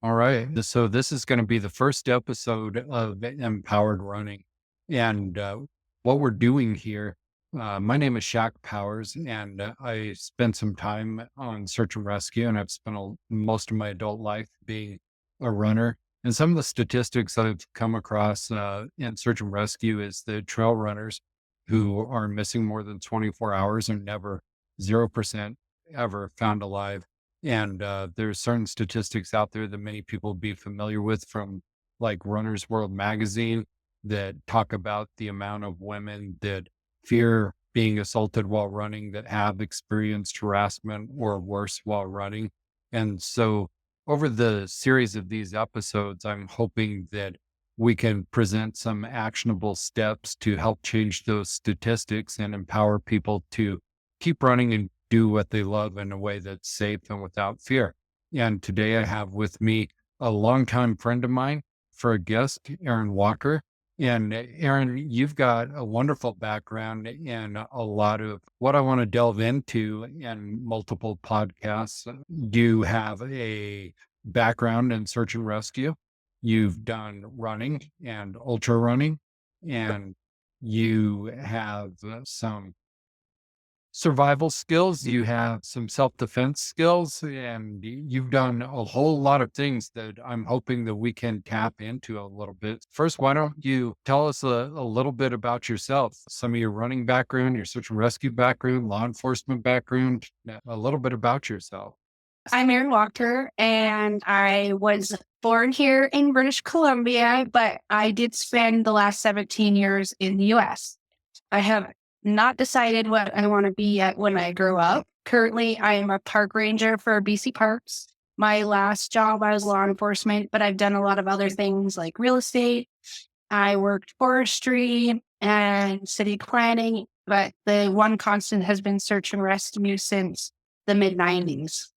All right. So this is going to be the first episode of Empowered Running. And what we're doing here, my name is Shaq Powers, and I spent some time on search and rescue, and I've spent most of my adult life being a runner. And some of the statistics I've come across in search and rescue is the trail runners who are missing more than 24 hours and never 0% ever found alive. And there's certain statistics out there that many people be familiar with from like Runner's World magazine that talk about the amount of women that fear being assaulted while running, that have experienced harassment or worse while running. And so over the series of these episodes, I'm hoping that we can present some actionable steps to help change those statistics and empower people to keep running and do what they love in a way that's safe and without fear. And today I have with me a longtime friend of mine for a guest, Errin Walker. And Errin, you've got a wonderful background in a lot of what I want to delve into in multiple podcasts. You have a background in search and rescue. You've done running and ultra running, and you have some survival skills, you have some self-defense skills, and you've done a whole lot of things that I'm hoping that we can tap into a little bit. First, why don't you tell us a little bit about yourself, some of your running background, your search and rescue background, law enforcement background, a little bit about yourself. I'm Errin Walker, and I was born here in British Columbia, but I did spend the last 17 years in the US. I have not decided what I want to be yet when I grow up. Currently, I am a park ranger for BC Parks. My last job, I was law enforcement, but I've done a lot of other things like real estate. I worked forestry and city planning, but the one constant has been search and rescue since the mid 90s.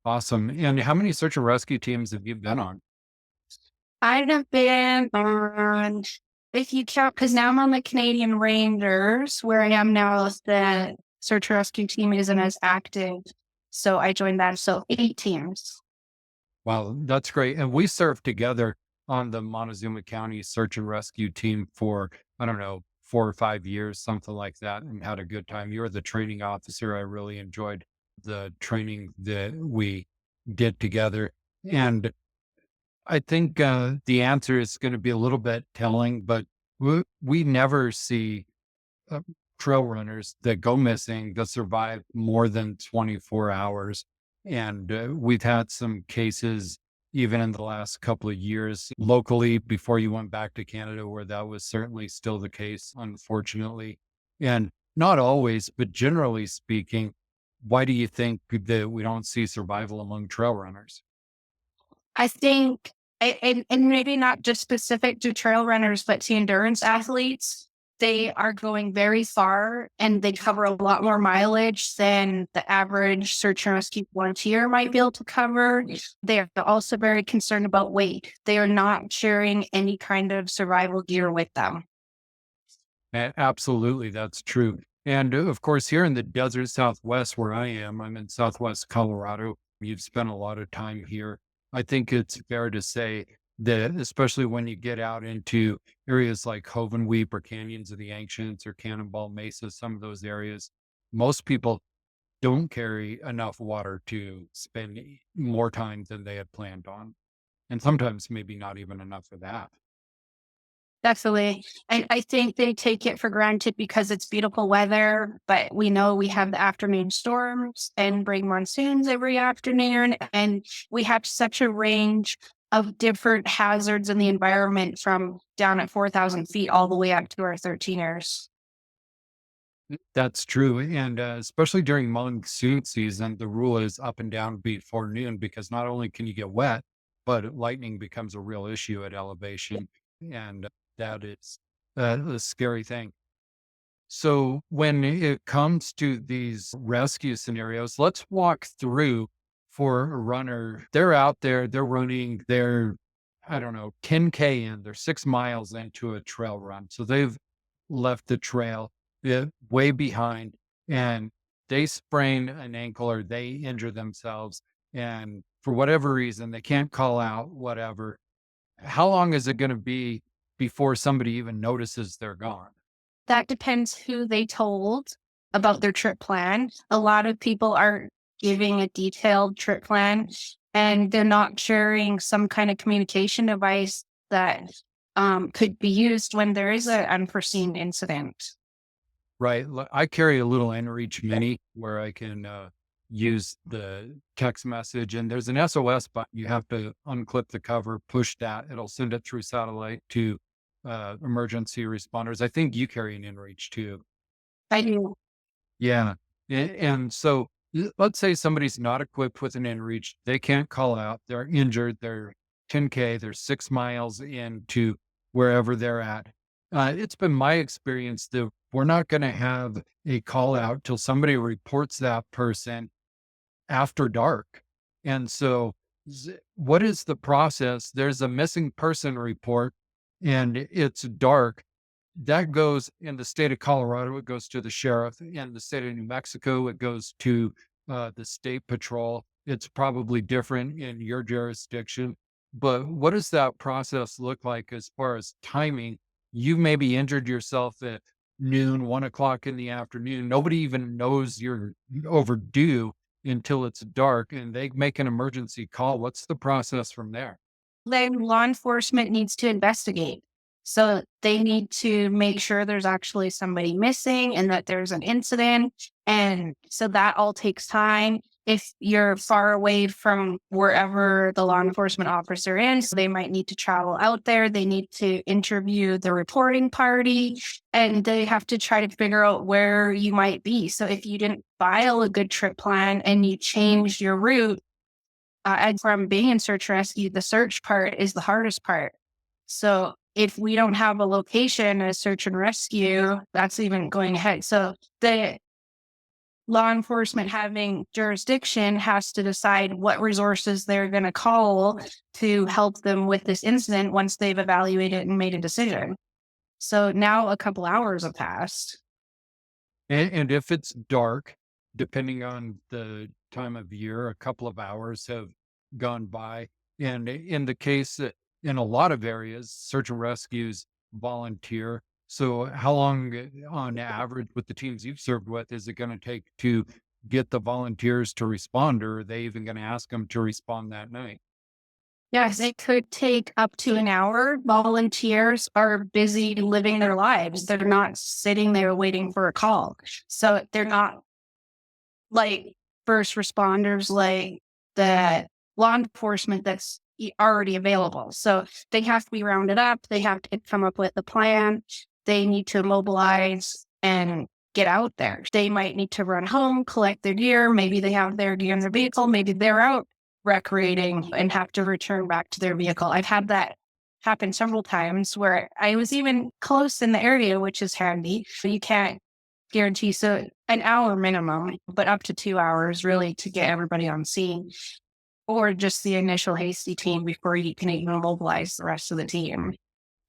Awesome. And how many search and rescue teams have you been on? I have been on, if you count, because now I'm on the Canadian Rangers, where I am now, the search and rescue team isn't as active. So I joined that. So 8 teams. Wow, that's great. And we served together on the Montezuma County search and rescue team for, I don't know, 4 or 5 years, something like that, and had a good time. You were the training officer. I really enjoyed the training that we did together. And I think the answer is going to be a little bit telling, but we never see uh, trail runners that go missing that survive more than 24 hours. And we've had some cases even in the last couple of years locally before you went back to Canada, where that was certainly still the case, unfortunately. And not always, but generally speaking, why do you think that we don't see survival among trail runners? I think, and maybe not just specific to trail runners, but to endurance athletes, they are going very far and they cover a lot more mileage than the average search and rescue volunteer might be able to cover. They are also very concerned about weight. They are not sharing any kind of survival gear with them. Absolutely, that's true. And of course, here in the desert Southwest, where I am, I'm in Southwest Colorado. You've spent a lot of time here. I think it's fair to say that, especially when you get out into areas like Hovenweep or Canyons of the Ancients or Cannonball Mesa, some of those areas, most people don't carry enough water to spend more time than they had planned on. And sometimes maybe not even enough of that. Definitely. I think they take it for granted because it's beautiful weather, but we know we have the afternoon storms and bring monsoons every afternoon. And we have such a range of different hazards in the environment from down at 4,000 feet all the way up to our 13ers. That's true. And especially during monsoon season, the rule is up and down before noon because not only can you get wet, but lightning becomes a real issue at elevation. And that is a scary thing. So when it comes to these rescue scenarios, let's walk through for a runner. They're out there, they're running, they're, I don't know, 10K in, they're 6 miles into a trail run. So they've left the trail way behind and they sprain an ankle or they injure themselves, and for whatever reason, they can't call out, whatever. How long is it going to be before somebody even notices they're gone? That depends who they told about their trip plan. A lot of people aren't giving a detailed trip plan, and they're not sharing some kind of communication device that could be used when there is an unforeseen incident. Right. I carry a little inReach Mini where I can use the text message, and there's an SOS button. You have to unclip the cover, push that. It'll send it through satellite to emergency responders. I think you carry an inReach too. I do. Yeah. And so let's say somebody's not equipped with an inReach. They can't call out. They're injured. They're 10K. They're 6 miles into wherever they're at. It's been my experience that we're not going to have a call out till somebody reports that person after dark. And so, what is the process? There's a missing person report and it's dark. That goes in the state of Colorado, it goes to the sheriff. In the state of New Mexico, it goes to the state patrol. It's probably different in your jurisdiction. But what does that process look like as far as timing? You maybe injured yourself at noon, 1 o'clock in the afternoon. Nobody even knows you're overdue until it's dark and they make an emergency call. What's the process from there? Then law enforcement needs to investigate. So they need to make sure there's actually somebody missing and that there's an incident. And so that all takes time. If you're far away from wherever the law enforcement officer is, they might need to travel out there. They need to interview the reporting party and they have to try to figure out where you might be. So if you didn't file a good trip plan and you changed your route, and from being in search and rescue, the search part is the hardest part. So if we don't have a location as search and rescue, that's even going ahead. So the law enforcement having jurisdiction has to decide what resources they're going to call to help them with this incident once they've evaluated and made a decision. So now a couple hours have passed. And if it's dark, depending on the time of year, a couple of hours have gone by. And in the case that in a lot of areas, search and rescues volunteer. So how long on average with the teams you've served with is it going to take to get the volunteers to respond, or are they even going to ask them to respond that night? Yes, it could take up to an hour. Volunteers are busy living their lives. They're not sitting there waiting for a call. So they're not like first responders, like the law enforcement that's already available. So they have to be rounded up. They have to come up with a plan. They need to mobilize and get out there. They might need to run home, collect their gear. Maybe they have their gear in their vehicle. Maybe they're out recreating and have to return back to their vehicle. I've had that happen several times where I was even close in the area, which is handy. But you can't guarantee. So an hour minimum, but up to 2 hours really to get everybody on scene or just the initial hasty team before you can even mobilize the rest of the team.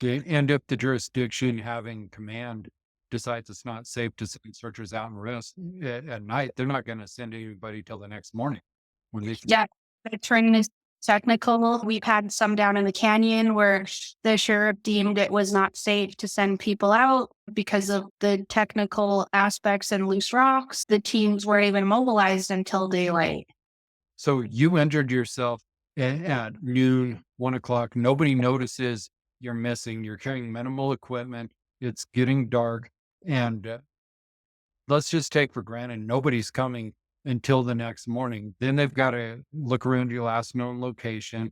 Okay. And if the jurisdiction having command decides it's not safe to send searchers out and rest at night, they're not going to send anybody till the next morning when they. Yeah, the training is technical. We've had some down in the canyon where the sheriff deemed it was not safe to send people out because of the technical aspects and loose rocks. The teams weren't even mobilized until daylight. So you injured yourself at noon, 1 o'clock. Nobody notices you're missing. You're carrying minimal equipment. It's getting dark. And let's just take for granted nobody's coming until the next morning. Then they've got to look around your last known location.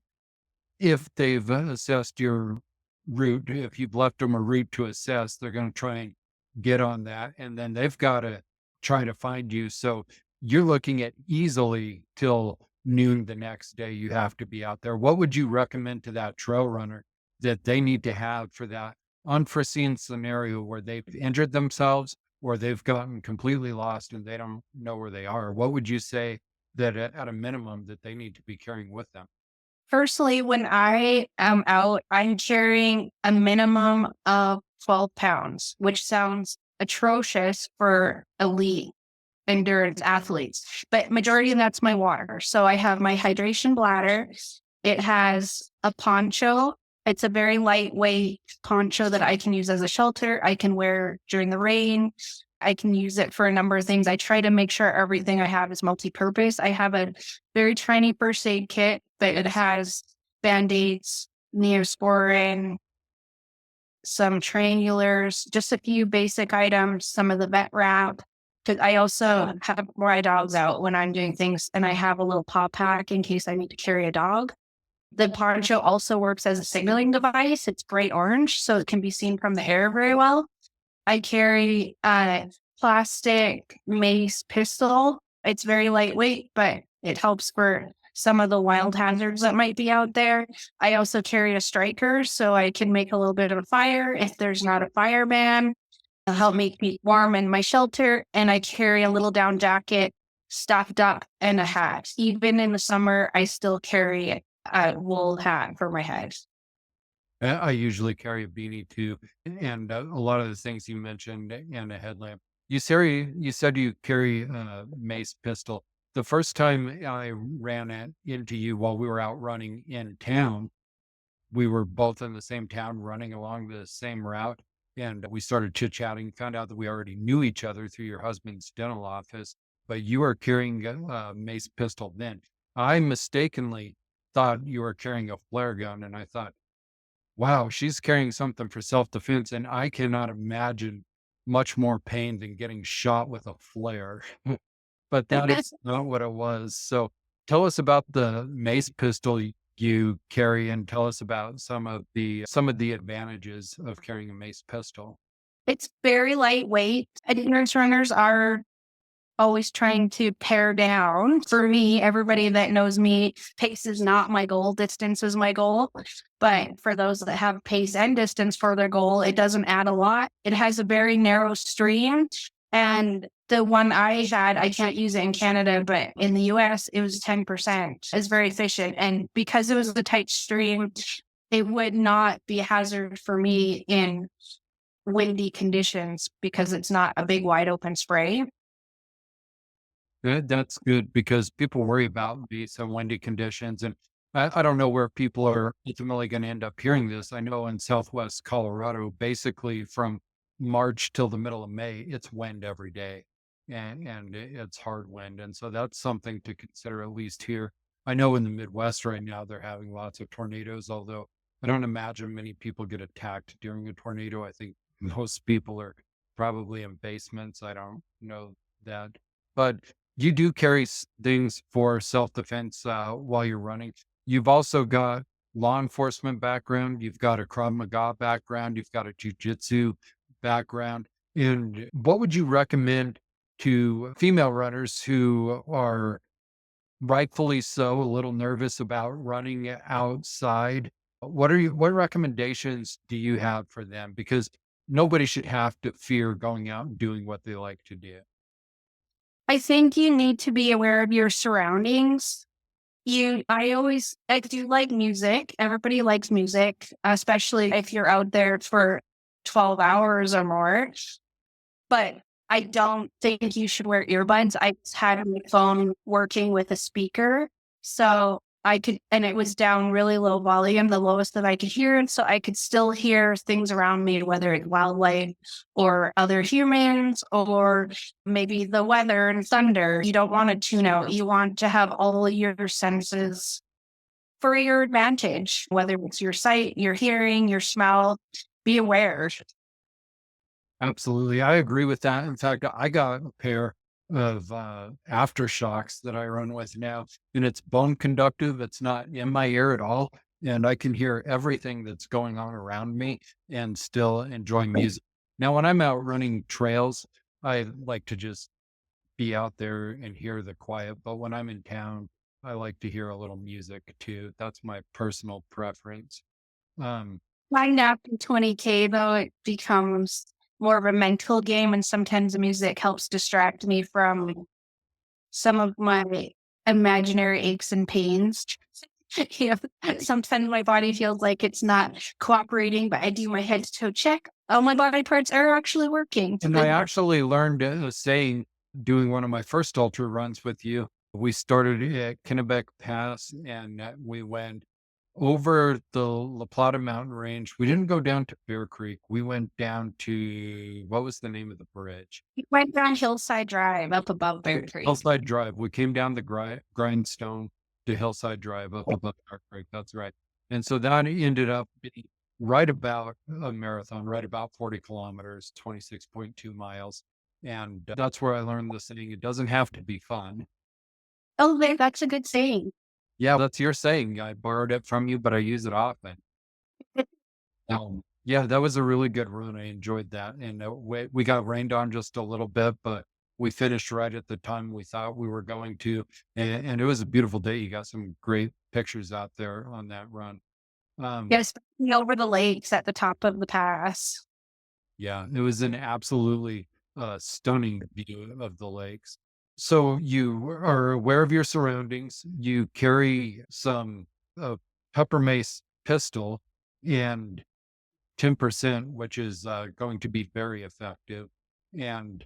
If they've assessed your route, if you've left them a route to assess, they're going to try and get on that. And then they've got to try to find you. So you're looking at easily till noon the next day. You have to be out there. What would you recommend to that trail runner that they need to have for that unforeseen scenario where they've injured themselves or they've gotten completely lost and they don't know where they are? What would you say that at a minimum that they need to be carrying with them? Personally, when I am out, I'm carrying a minimum of 12 pounds, which sounds atrocious for elite. endurance athletes, but majority of that's my water. So I have my hydration bladder. It has a poncho. It's a very lightweight poncho that I can use as a shelter. I can wear during the rain. I can use it for a number of things. I try to make sure everything I have is multi-purpose. I have a very tiny first aid kit, but it has band-aids, neosporin, some triangulars, just a few basic items, some of the vet wrap. Because I also have my dogs out when I'm doing things, and I have a little paw pack in case I need to carry a dog. The poncho also works as a signaling device. It's bright orange, so it can be seen from the air very well. I carry a plastic mace pistol. It's very lightweight, but it helps for some of the wild hazards that might be out there. I also carry a striker so I can make a little bit of a fire if there's not a fireman. It'll help make me warm in my shelter. And I carry a little down jacket stuffed up and a hat. Even in the summer, I still carry a wool hat for my head. I usually carry a beanie too, and a lot of the things you mentioned, and a headlamp. You said you carry a mace pistol. The first time I ran into you while we were out running in town, we were both in the same town running along the same route. And we started chit chatting, found out that we already knew each other through your husband's dental office, but you were carrying a mace pistol then. I mistakenly thought you were carrying a flare gun. And I thought, wow, she's carrying something for self defense. And I cannot imagine much more pain than getting shot with a flare. But that is not what it was. So tell us about the mace pistol you carry, and tell us about some of the advantages of carrying a mace pistol. It's very lightweight. Endurance runners are always trying to pare down. For me, everybody that knows me, pace is not my goal, distance is my goal. But for those that have pace and distance for their goal, it doesn't add a lot. It has a very narrow stream. And the one I had, I can't use it in Canada, but in the US, it was 10%. It's very efficient. And because it was a tight stream, it would not be a hazard for me in windy conditions because it's not a big wide open spray. That's good because people worry about these windy conditions. And I don't know where people are ultimately going to end up hearing this. I know in Southwest Colorado, basically from March till the middle of May, it's wind every day, and it's hard wind. And so that's something to consider, at least here. I know in the Midwest right now, they're having lots of tornadoes, although I don't imagine many people get attacked during a tornado. I think most people are probably in basements. I don't know that. But you do carry things for self-defense while you're running. You've also got law enforcement background. You've got a Krav Maga background. You've got a jujitsu background. And what would you recommend to female runners who are rightfully so a little nervous about running outside? What recommendations do you have for them? Because nobody should have to fear going out and doing what they like to do. I think you need to be aware of your surroundings. I do like music. Everybody likes music, especially if you're out there for 12 hours or more. But I don't think you should wear earbuds. I just had my phone working with a speaker. So and it was down really low volume, the lowest that I could hear. And so I could still hear things around me, whether it's wildlife or other humans or maybe the weather and thunder. You don't want to tune out. You want to have all your senses for your advantage, whether it's your sight, your hearing, your smell. Be aware. Absolutely. I agree with that. In fact, I got a pair of aftershocks that I run with now, and it's bone conductive. It's not in my ear at all. And I can hear everything that's going on around me and still enjoy music. Now, when I'm out running trails, I like to just be out there and hear the quiet. But when I'm in town, I like to hear a little music too. That's my personal preference. Um, Mine after 20K though, it becomes more of a mental game, and sometimes the music helps distract me from some of my imaginary aches and pains. You know, sometimes my body feels like it's not cooperating, but I do my head to toe check. All my body parts are actually working. and I actually learned a saying. doing one of my first ultra runs with you. We started at Kennebec Pass and we went over the La Plata mountain range. We didn't go down to Bear Creek. We went down to what was the name of the bridge? We went down Hillside Drive up above Bear Creek. Hillside Drive. We came down the grindstone to Hillside Drive up above Bear Creek. That's right. And so that ended up being right about a marathon, right about 40 kilometers, 26.2 miles. And that's where I learned the saying, it doesn't have to be fun. Oh, that's a good saying. Yeah, that's your saying. I borrowed it from you, but I use it often. Yeah, that was a really good run. I enjoyed that. And we got rained on just a little bit, but we finished right at the time we thought we were going to. And it was a beautiful day. You got some great pictures out there on that run. Um, Yes, over the lakes at the top of the pass. yeah, it was an absolutely stunning view of the lakes. So you are aware of your surroundings. You carry some pepper mace pistol and 10%, which is going to be very effective. And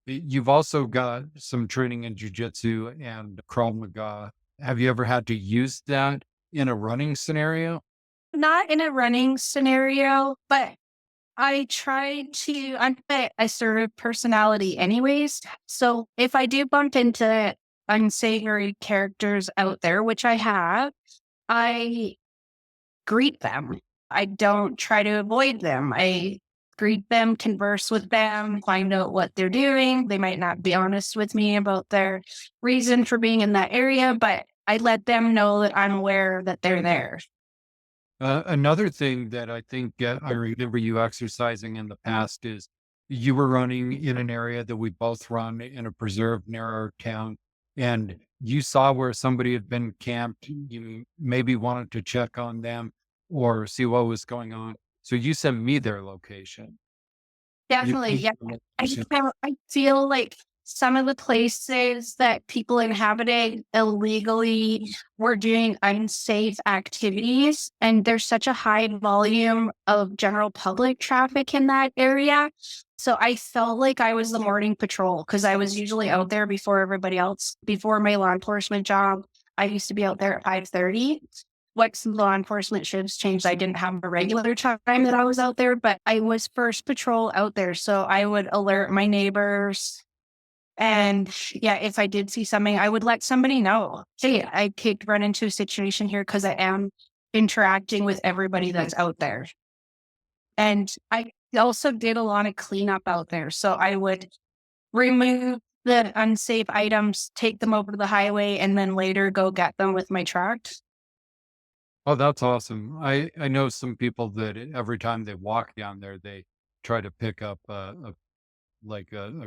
you've also got some training in jujitsu and Krav Maga. Have you ever had to use that in a running scenario? Not in a running scenario, but I try to I'm a assertive personality anyways. So if I do bump into unsavory characters out there, which I have, I greet them. I don't try to avoid them. I greet them, converse with them, find out what they're doing. They might not be honest with me about their reason for being in that area, but I let them know that I'm aware that they're there. Another thing that I think I remember you exercising in the past is you were running in an area that we both run in a preserve near our town, and you saw where somebody had been camped. You maybe wanted to check on them or see what was going on. So you sent me their location. You Definitely, gave yeah. me I their location. I feel like some of the places that people inhabited illegally were doing unsafe activities, and there's such a high volume of general public traffic in that area. So I felt like I was the morning patrol because I was usually out there before everybody else. Before my law enforcement job, I used to be out there at 5:30. Once law enforcement shifts changed, I didn't have a regular time that I was out there, but I was first patrol out there. So I would alert my neighbors. And yeah, if I did see something, I would let somebody know. Hey, I could run into a situation here because I am interacting with everybody that's out there. And I also did a lot of cleanup out there. So I would remove the unsafe items, take them over to the highway, and then later go get them with my truck. Oh, that's awesome. I know some people that every time they walk down there, they try to pick up a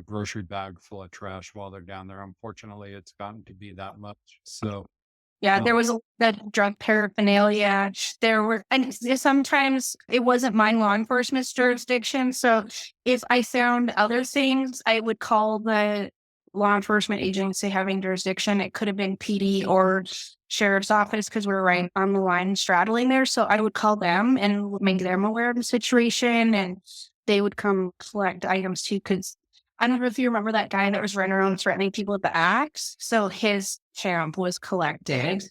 grocery bag full of trash while they're down there. Unfortunately, it's gotten to be that much. So, Yeah, uh, there was a that drug paraphernalia. There were and sometimes it wasn't my law enforcement's jurisdiction, so if I found other things, I would call the law enforcement agency having jurisdiction. It could have been PD or sheriff's office because we were right on the line straddling there, so I would call them and make them aware of the situation, and they would come collect items too. Because I don't know if you remember that guy that was running around threatening people with the axe? So his champ was collected.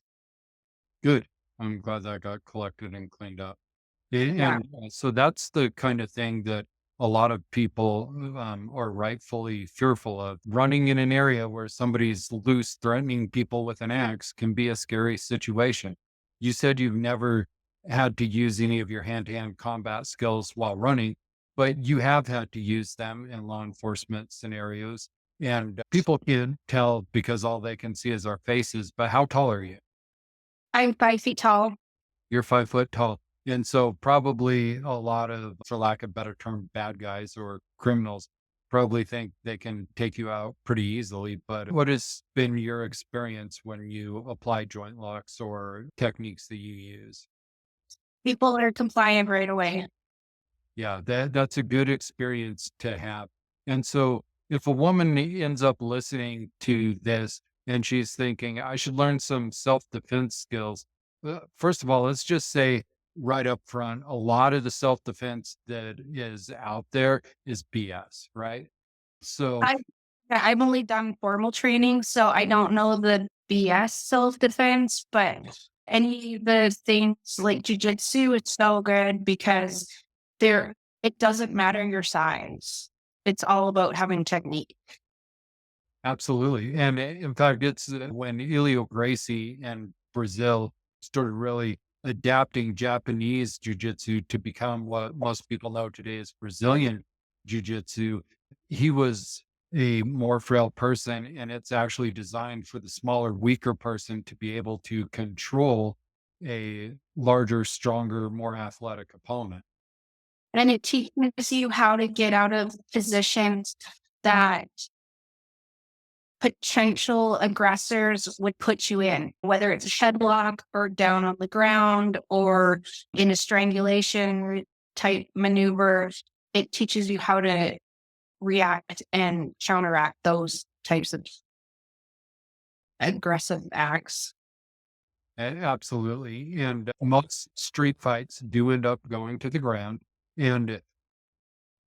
good. I'm glad that got collected and cleaned up. Yeah. And so that's the kind of thing that a lot of people are rightfully fearful of. Running in an area where somebody's loose, threatening people with an axe can be a scary situation. You said you've never had to use any of your hand to hand combat skills while running, but you have had to use them in law enforcement scenarios. And people can tell because all they can see is our faces. But how tall are you? I'm 5 feet tall. You're 5 foot tall. And so probably a lot of, for lack of a better term, bad guys or criminals probably think they can take you out pretty easily. But what has been your experience when you apply joint locks or techniques that you use? People are compliant right away. Yeah, that's a good experience to have. And so if a woman ends up listening to this and she's thinking, I should learn some self-defense skills. First of all, let's just say right up front, a lot of the self-defense that is out there is BS, right? So, Yeah, I've only done formal training, so I don't know the BS self-defense, but any of the things like jujitsu, it's so good because there it doesn't matter your size. It's all about having technique. Absolutely. And in fact, it's when Elio Gracie and Brazil started really adapting Japanese jiu-jitsu to become what most people know today as Brazilian jiu-jitsu. He was a more frail person, and it's actually designed for the smaller, weaker person to be able to control a larger, stronger, more athletic opponent. And it teaches you how to get out of positions that potential aggressors would put you in, whether it's a headlock or down on the ground or in a strangulation type maneuver. It teaches you how to react and counteract those types of aggressive acts. Absolutely. And most street fights do end up going to the ground. And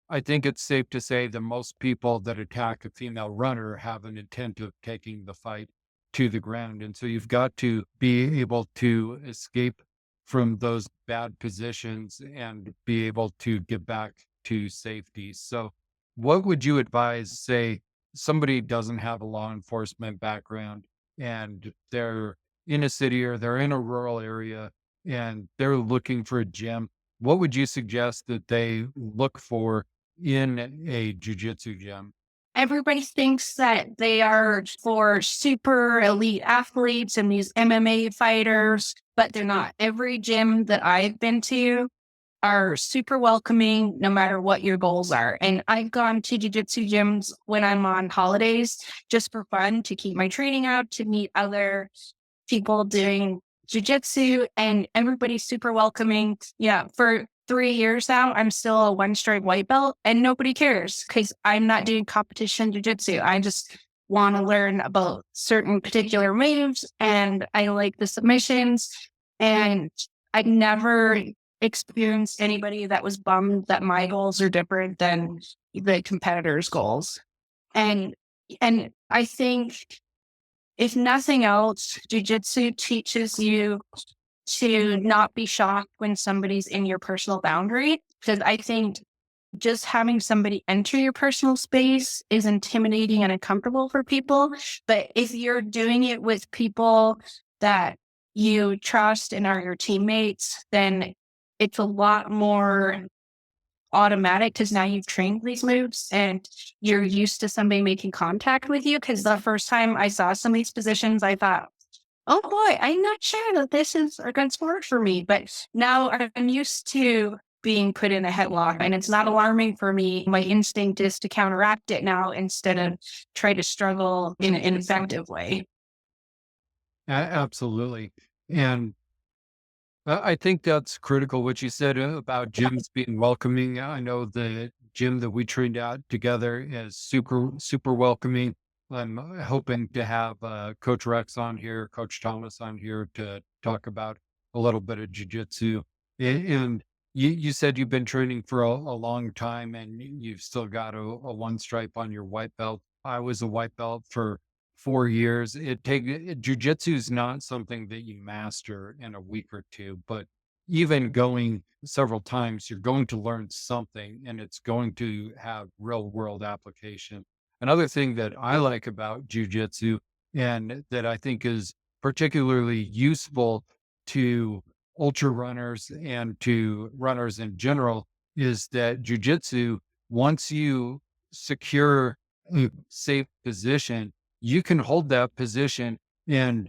I think it's safe to say that most people that attack a female runner have an intent of taking the fight to the ground. And so you've got to be able to escape from those bad positions and be able to get back to safety. So, what would you advise, say, somebody doesn't have a law enforcement background and they're in a city or they're in a rural area and they're looking for a gym? What would you suggest that they look for in a jujitsu gym? Everybody thinks that they are for super elite athletes and these MMA fighters, but they're not. Every gym that I've been to are super welcoming no matter what your goals are. And I've gone to jujitsu gyms when I'm on holidays just for fun to keep my training up, to meet other people doing jujitsu, and everybody's super welcoming. Yeah, for 3 years now, I'm still a one stripe white belt, and nobody cares because I'm not doing competition jujitsu. I just want to learn about certain particular moves, and I like the submissions. And I never experienced anybody that was bummed that my goals are different than the competitors' goals. And and I think if nothing else, jujitsu teaches you to not be shocked when somebody's in your personal boundary. Because I think just having somebody enter your personal space is intimidating and uncomfortable for people. But if you're doing it with people that you trust and are your teammates, then it's a lot more automatic because now you've trained these moves and you're used to somebody making contact with you. Because the first time I saw some of these positions, I thought, oh boy, I'm not sure that this is a good sport for me. But now I'm used to being put in a headlock and it's not alarming for me. My instinct is to counteract it now instead of try to struggle in an ineffective way. Absolutely. And I think that's critical what you said about gyms being welcoming. I know the gym that we trained at together is super, super welcoming. I'm hoping to have Coach Rex on here, Coach Thomas on here to talk about a little bit of jujitsu. And you said you've been training for a long time and you've still got a one stripe on your white belt. I was a white belt for 4 years. Jujitsu is not something that you master in a week or two, but even going several times, you're going to learn something and it's going to have real world application. Another thing that I like about jujitsu and that I think is particularly useful to ultra runners and to runners in general is that jujitsu, once you secure a safe position, you can hold that position and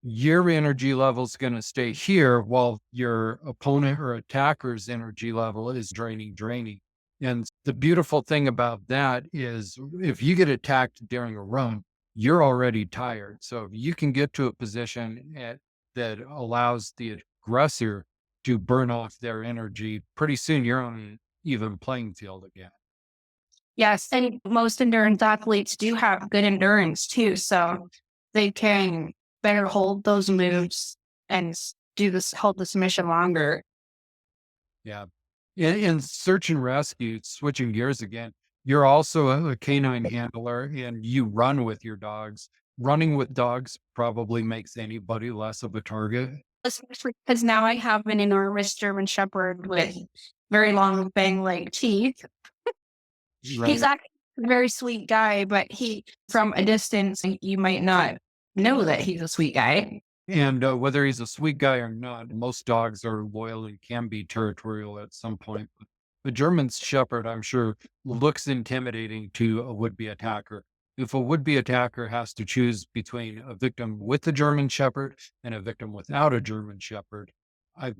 your energy level is going to stay here while your opponent or attacker's energy level is draining. And the beautiful thing about that is if you get attacked during a run, you're already tired. So if you can get to a position that allows the aggressor to burn off their energy, pretty soon you're on an even playing field again. Yes, and most endurance athletes do have good endurance too, so they can better hold those moves and do this hold the submission longer. Yeah. In search and rescue, switching gears again, You're also a canine handler and you run with your dogs. Running with dogs probably makes anybody less of a target. Especially because now I have an enormous German Shepherd with very long fang-like teeth. He's Right. actually a very sweet guy, but he from a distance, you might not know that he's a sweet guy. And whether he's a sweet guy or not, most dogs are loyal and can be territorial at some point. But the German Shepherd, I'm sure, looks intimidating to a would be attacker. If a would be attacker has to choose between a victim with a German Shepherd and a victim without a German Shepherd, I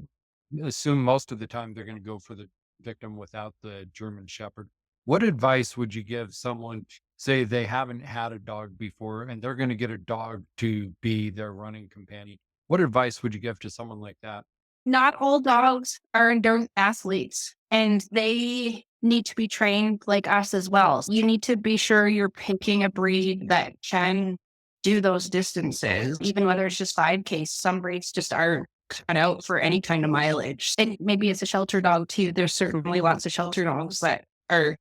assume most of the time they're going to go for the victim without the German Shepherd. What advice would you give someone, say they haven't had a dog before and they're going to get a dog to be their running companion? What advice would you give to someone like that? Not all dogs are endurance athletes, and they need to be trained like us as well. You need to be sure you're picking a breed that can do those distances, even whether it's just 5K. Some breeds just aren't cut out for any kind of mileage. And maybe it's a shelter dog too. There's certainly lots of shelter dogs that are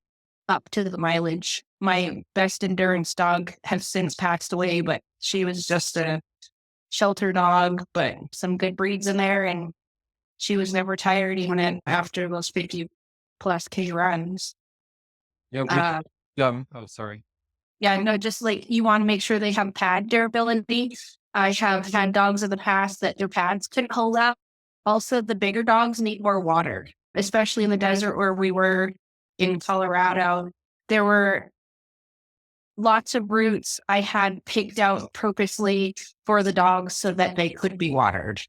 up to the mileage. My best endurance dog has since passed away, but she was just a shelter dog, but some good breeds in there. And she was never tired even after those 50 plus K runs. Yeah. Uh, Oh, sorry. yeah, no, just like you want to make sure they have pad durability. I have had dogs in the past that their pads couldn't hold up. Also, the bigger dogs need more water, especially in the desert where we were in Colorado. There were lots of routes I had picked out purposely for the dogs so that they could be watered.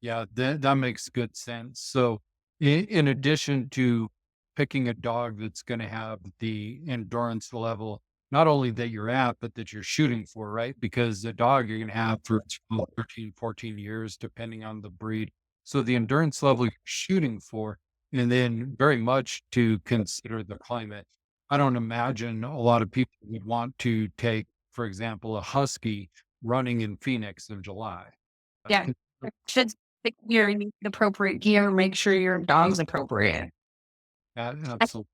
Yeah, that makes good sense. So, in addition to picking a dog that's going to have the endurance level, not only that you're at, but that you're shooting for, right? Because the dog you're going to have for 12, 13, 14 years, depending on the breed. So, the endurance level you're shooting for, and then very much to consider the climate. I don't imagine a lot of people would want to take, for example, a husky running in Phoenix in July. Yeah. Should pick your appropriate gear, make sure your dog's appropriate. Absolutely.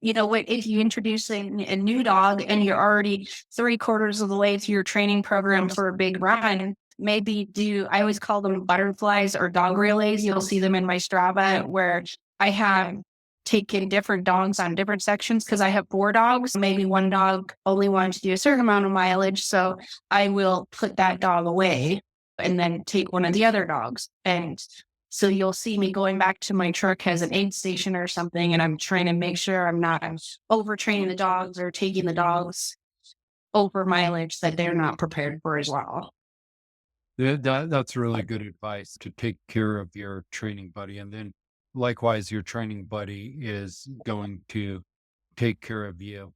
You know what, if you introduce a new dog and you're already 3/4 of the way through your training program for a big run, maybe I always call them butterflies or dog relays. You'll see them in my Strava where I have taken different dogs on different sections because I have 4 dogs. Maybe one dog only wants to do a certain amount of mileage. So I will put that dog away and then take one of the other dogs. And so you'll see me going back to my truck as an aid station or something, and I'm trying to make sure I'm overtraining the dogs or taking the dogs over mileage that they're not prepared for as well. That's really good advice to take care of your training buddy. And then likewise, your training buddy is going to take care of you.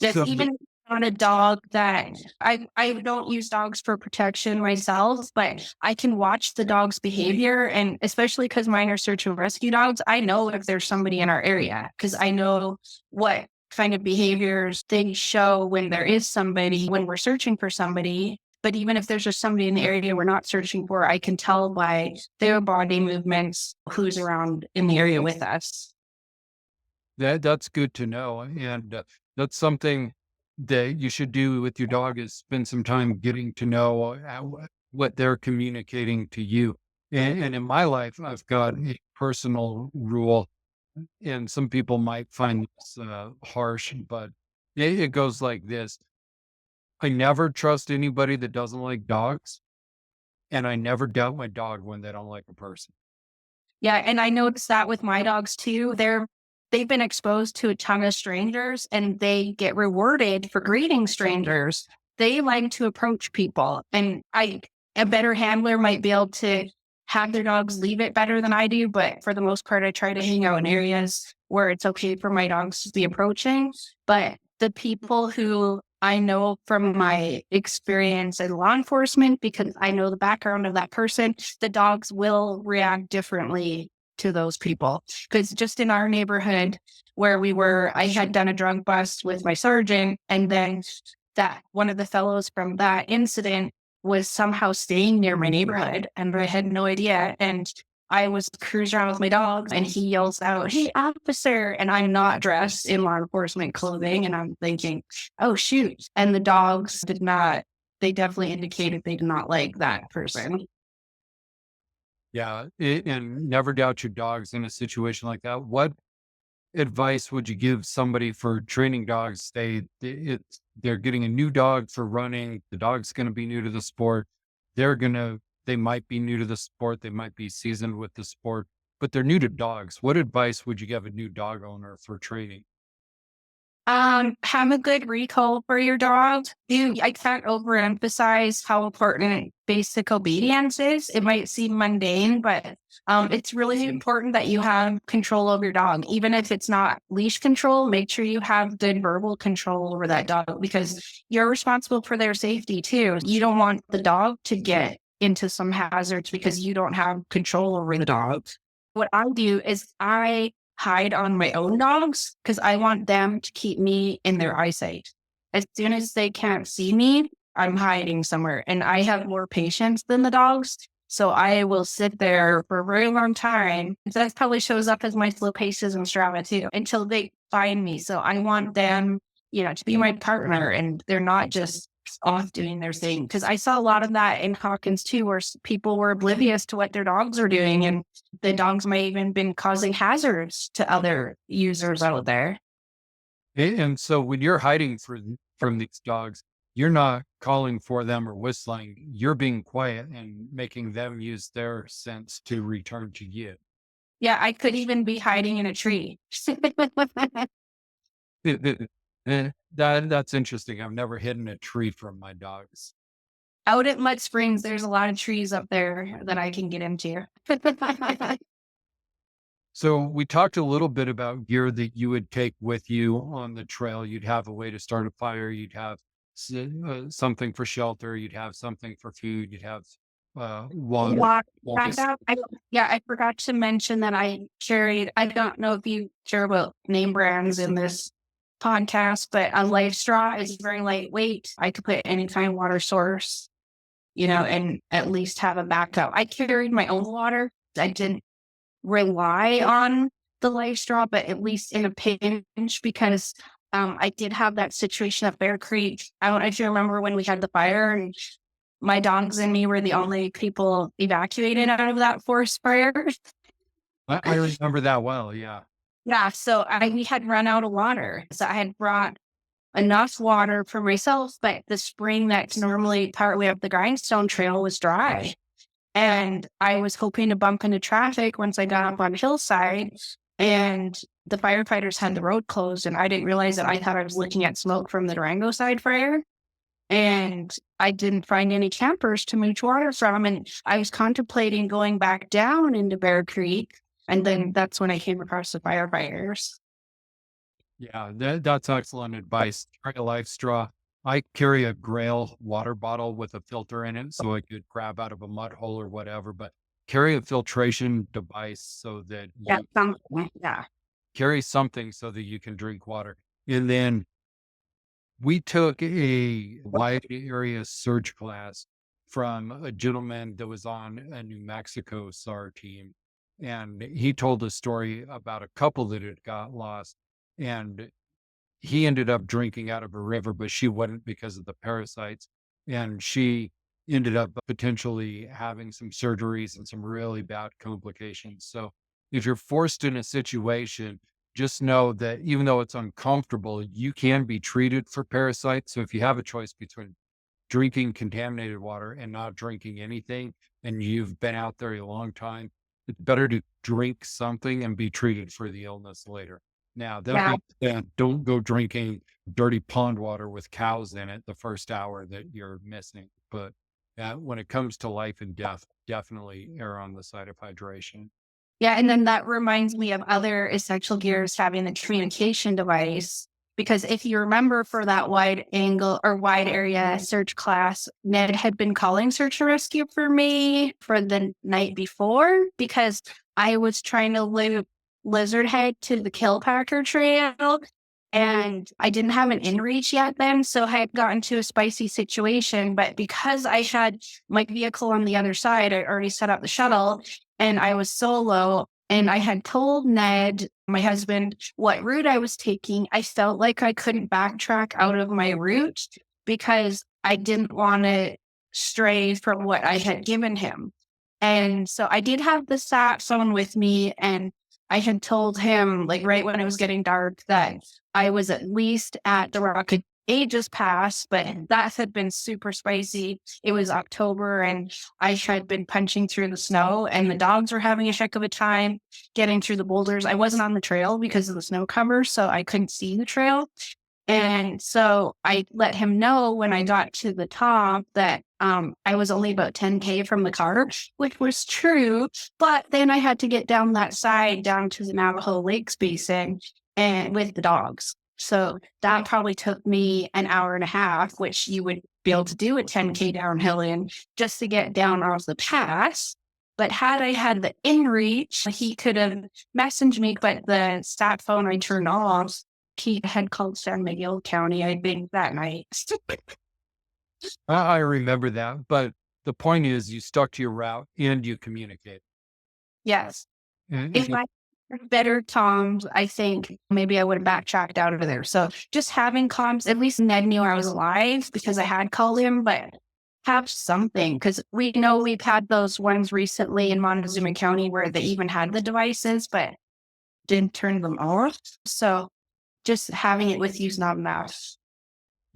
That's So, even on a dog that I don't use dogs for protection myself, but I can watch the dog's behavior. And especially because mine are search and rescue dogs, I know if there's somebody in our area because I know what kind of behaviors they show when there is somebody, when we're searching for somebody. But even if there's just somebody in the area we're not searching for, I can tell by their body movements who's around in the area with us. that's good to know. And that's something that you should do with your dog is spend some time getting to know what they're communicating to you. And in my life, I've got a personal rule, and some people might find this harsh, but it goes like this. I never trust anybody that doesn't like dogs, and I never doubt my dog when they don't like a person. Yeah, and I noticed that with my dogs too. They've been exposed to a ton of strangers and they get rewarded for greeting strangers. They like to approach people. And a better handler might be able to have their dogs leave it better than I do, but for the most part I try to hang out in areas where it's okay for my dogs to be approaching. But the people who I know from my experience in law enforcement, because I know the background of that person, the dogs will react differently to those people. Because just in our neighborhood where we were, I had done a drug bust with my sergeant, and then that one of the fellows from that incident was somehow staying near my neighborhood, and I had no idea. And I was cruising around with my dogs and he yells out, "Hey, officer." And I'm not dressed in law enforcement clothing. And I'm thinking, oh, shoot. And the dogs did not, they definitely indicated they did not like that person. Yeah, and never doubt your dogs in a situation like that. What advice would you give somebody for training dogs? They're getting a new dog for running. The dog's going to be new to the sport. They might be new to the sport. They might be seasoned with the sport, but they're new to dogs. What advice would you give a new dog owner for training? Have a good recall for your dog. I can't overemphasize how important basic obedience is. It might seem mundane, but it's really important that you have control over your dog. Even if it's not leash control, make sure you have good verbal control over that dog because you're responsible for their safety too. You don't want the dog to get into some hazards because you don't have control over the dog. What I do is I hide on my own dogs because I want them to keep me in their eyesight. As soon as they can't see me, I'm hiding somewhere. And I have more patience than the dogs. So I will sit there for a very long time. That probably shows up as my slow paces and Strava too, until they find me. So I want them, to be my partner and they're not just off doing their thing. Because I saw a lot of that in Hawkins too, where people were oblivious to what their dogs are doing. And the dogs may even been causing hazards to other users out there. And so when you're hiding from these dogs, you're not calling for them or whistling. You're being quiet and making them use their sense to return to you. Yeah, I could even be hiding in a tree. That's interesting. I've never hidden a tree from my dogs. Out at Mud Springs, there's a lot of trees up there that I can get into. So we talked a little bit about gear that you would take with you on the trail. You'd have a way to start a fire. You'd have something for shelter. You'd have something for food. You'd have water. Walk back Water. up. Yeah, I forgot to mention that I carried, I don't know if you care about name brands in this podcast, but a life straw is very lightweight. I could put any kind of water source, and at least have a backup. I carried my own water. I didn't rely on the life straw, but at least in a pinch, because I did have that situation at Bear Creek. I don't know if you remember when we had the fire and my dogs and me were the only people evacuated out of that forest fire. I remember that well. Yeah. Yeah, so we had run out of water. So I had brought enough water for myself, but the spring that's normally partway up the Grindstone Trail was dry. And I was hoping to bump into traffic once I got up on the hillside. And the firefighters had the road closed, and I didn't realize that. I thought I was looking at smoke from the Durango side fire. And I didn't find any campers to mooch water from. And I was contemplating going back down into Bear Creek. And then that's when I came across the firefighters. Yeah, that's excellent advice. Try a life straw. I carry a Grail water bottle with a filter in it so I could grab out of a mud hole or whatever, but carry a filtration device so that Yeah, you yeah. carry something so that you can drink water. And then we took a wide area surge class from a gentleman that was on a New Mexico SAR team. And he told a story about a couple that had got lost. And he ended up drinking out of a river, but she wouldn't because of the parasites. And she ended up potentially having some surgeries and some really bad complications. So if you're forced in a situation, just know that even though it's uncomfortable, you can be treated for parasites. So if you have a choice between drinking contaminated water and not drinking anything, and you've been out there a long time, it's better to drink something and be treated for the illness later. Now, that Yeah. being said, don't go drinking dirty pond water with cows in it the first hour that you're missing. But when it comes to life and death, definitely err on the side of hydration. Yeah, and then that reminds me of other essential gears having the communication device. Because if you remember for that wide angle or wide area search class, Ned had been calling search and rescue for me for the night before because I was trying to loop Lizard Head to the Killpacker Trail and I didn't have an in reach yet then. So I had gotten to a spicy situation. But because I had my vehicle on the other side, I already set up the shuttle and I was solo. And I had told Ned, my husband, what route I was taking. I felt like I couldn't backtrack out of my route because I didn't want to stray from what I had given him. And so I did have the sat phone with me, and I had told him, like right when it was getting dark, that I was at least at the Rocket Ages Pass, but that had been super spicy. It was October, and I had been punching through the snow, and the dogs were having a heck of a time getting through the boulders. I wasn't on the trail because of the snow cover, so I couldn't see the trail. And so I let him know when I got to the top that I was only about 10K from the car, which was true. But then I had to get down that side down to the Navajo Lakes Basin and with the dogs. So that probably took me an hour and a half, which you would be able to do a 10K downhill in just to get down off the pass. But had I had the in reach, he could have messaged me, but the stat phone I turned off, he had called San Miguel County, I think, that night. I remember that, but the point is you stuck to your route and you communicate. Yes. If And I had better comms, I think maybe I would have backtracked out of there. So just having comms, at least Ned knew I was alive because I had called him, but have something because we know we've had those ones recently in Montezuma County where they even had the devices, but didn't turn them off. So just having it with you is not enough.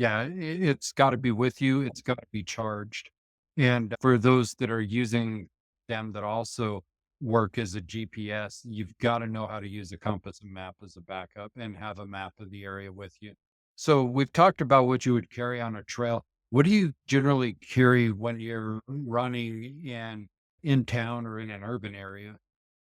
yeah, it's got to be with you. It's got to be charged. And for those that are using them that also work as a GPS, you've got to know how to use a compass and map as a backup and have a map of the area with you. So we've talked about what you would carry on a trail. What do you generally carry when you're running in town or in an urban area?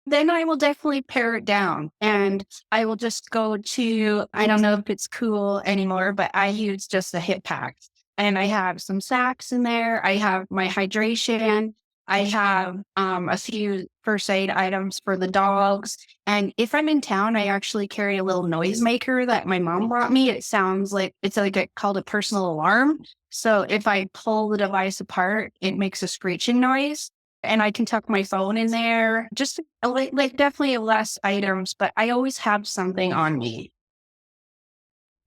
Then I will definitely pare it down and I will just go to, I don't know if it's cool anymore, but I use just a hip pack and I have some sacks in there. I have my hydration. I have a few first aid items for the dogs. And if I'm in town, I actually carry a little noisemaker that my mom brought me. It sounds like it's like called a personal alarm. So if I pull the device apart, it makes a screeching noise and I can tuck my phone in there. Just like definitely less items, but I always have something on me.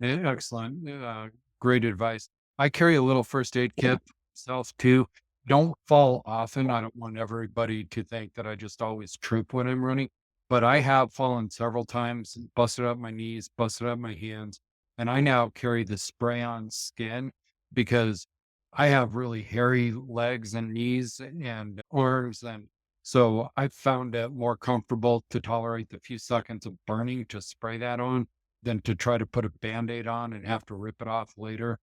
Excellent. Great advice. I carry a little first aid kit myself too. Don't fall often. I don't want everybody to think that I just always troop when I'm running, but I have fallen several times, busted up my knees, busted up my hands, and I now carry the spray on skin because I have really hairy legs and knees and arms. And so I found it more comfortable to tolerate the few seconds of burning to spray that on than to try to put a Band-Aid on and have to rip it off later.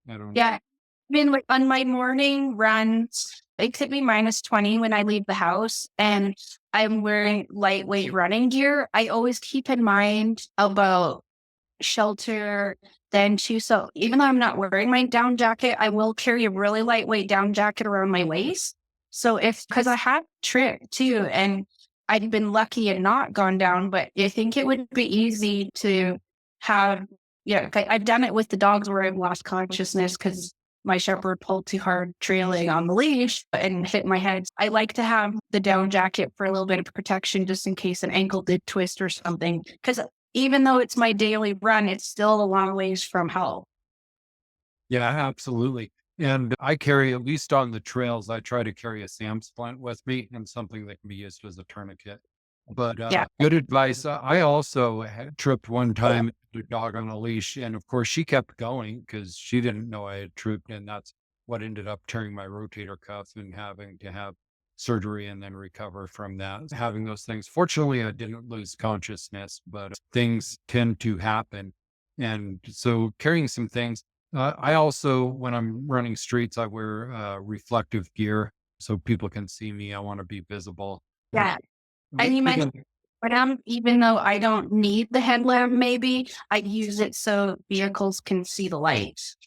I don't Yeah. I mean, like on my morning runs, it could be -20 when I leave the house and I'm wearing lightweight running gear. I always keep in mind about shelter then too. So even though I'm not wearing my down jacket, I will carry a really lightweight down jacket around my waist. So if because I had trip too, and I'd been lucky and not gone down, but I think it would be easy to have. Yeah, I've done it with the dogs where I've lost consciousness because my shepherd pulled too hard trailing on the leash and hit my head. I like to have the down jacket for a little bit of protection just in case an ankle did twist or something. Because even though it's my daily run, it's still a long ways from home. Yeah, absolutely. And I carry, at least on the trails, I try to carry a SAM splint with me and something that can be used as a tourniquet. But Yeah. good advice. I also had tripped one time, the dog on a leash, and of course she kept going because she didn't know I had tripped, and that's what ended up tearing my rotator cuff and having to have surgery and then recover from that. Having those things. Fortunately, I didn't lose consciousness, but things tend to happen, and so carrying some things. I also, when I'm running streets, I wear reflective gear so people can see me. I want to be visible. Yeah. And you mentioned Even but even though I don't need the headlamp, maybe I use it so vehicles can see the lights.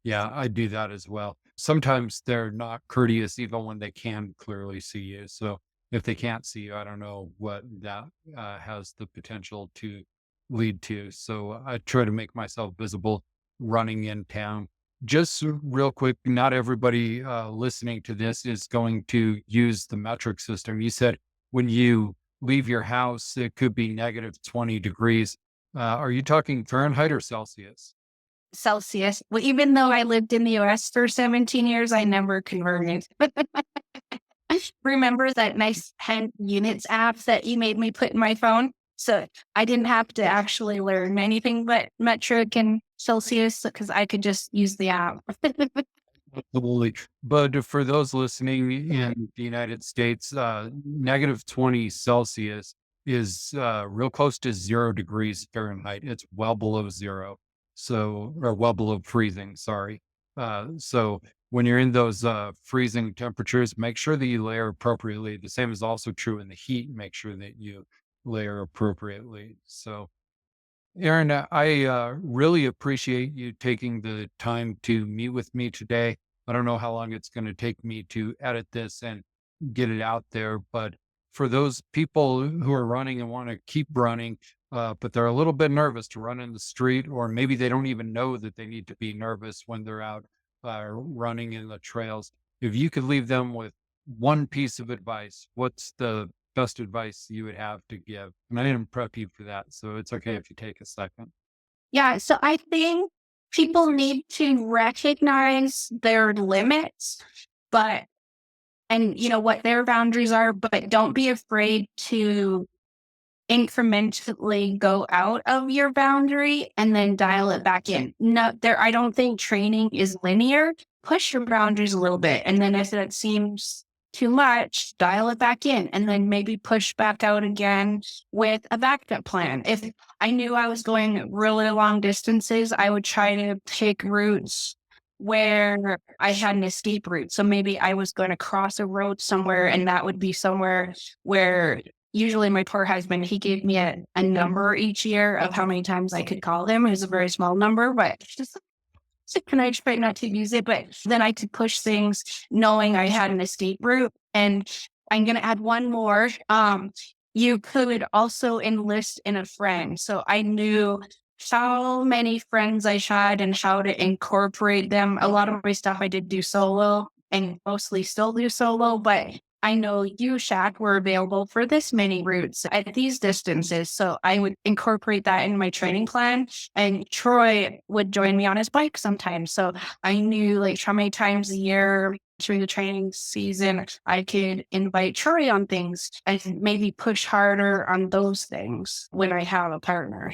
Yeah, I do that as well. Sometimes they're not courteous even when they can clearly see you. So if they can't see you, I don't know what that has the potential to lead to. So I try to make myself visible running in town. Just real quick, not everybody listening to this is going to use the metric system. You said when you leave your house, it could be negative 20 degrees. Are you talking Fahrenheit or Celsius? Celsius. Well, even though I lived in the US for 17 years, I never converted. Remember that nice 10 units app that you made me put in my phone? So I didn't have to actually learn anything but metric and Celsius because I could just use the app. Absolutely. But for those listening in the United States, negative 20 Celsius is real close to 0 degrees Fahrenheit. It's well below zero. So, or well below freezing, sorry. So, when you're in those freezing temperatures, make sure that you layer appropriately. The same is also true in the heat. Make sure that you layer appropriately. So, Aaron, I really appreciate you taking the time to meet with me today. I don't know how long it's going to take me to edit this and get it out there, but for those people who are running and want to keep running, but they're a little bit nervous to run in the street, or maybe they don't even know that they need to be nervous when they're out running in the trails. If you could leave them with one piece of advice, what's the best advice you would have to give? And I didn't prep you for that, so it's okay if you take a second. Yeah. So I think people need to recognize their limits, but and what their boundaries are, but don't be afraid to incrementally go out of your boundary and then dial it back in. No, I don't think training is linear. Push your boundaries a little bit. And then if it seems too much, dial it back in and then maybe push back out again with a backup plan. If I knew I was going really long distances, I would try to take routes where I had an escape route. So maybe I was going to cross a road somewhere and that would be somewhere where usually my poor husband, he gave me a number each year of how many times I could call him. It was a very small number, but just and I try not to use it, but then I could push things knowing I had an escape route. And I'm gonna add one more. You could also enlist in a friend. So I knew how many friends I had and how to incorporate them. A lot of my stuff I did do solo and mostly still do solo, but I know you, Shaq, were available for this many routes at these distances. So I would incorporate that in my training plan. And Troy would join me on his bike sometimes. So I knew like how many times a year during the training season I could invite Troy on things and maybe push harder on those things when I have a partner.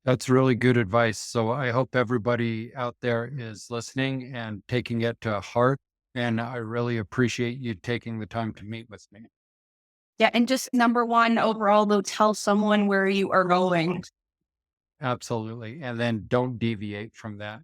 That's really good advice. So I hope everybody out there is listening and taking it to heart. And I really appreciate you taking the time to meet with me. Yeah. And just number one overall, though, tell someone where you are going. Absolutely. And then don't deviate from that.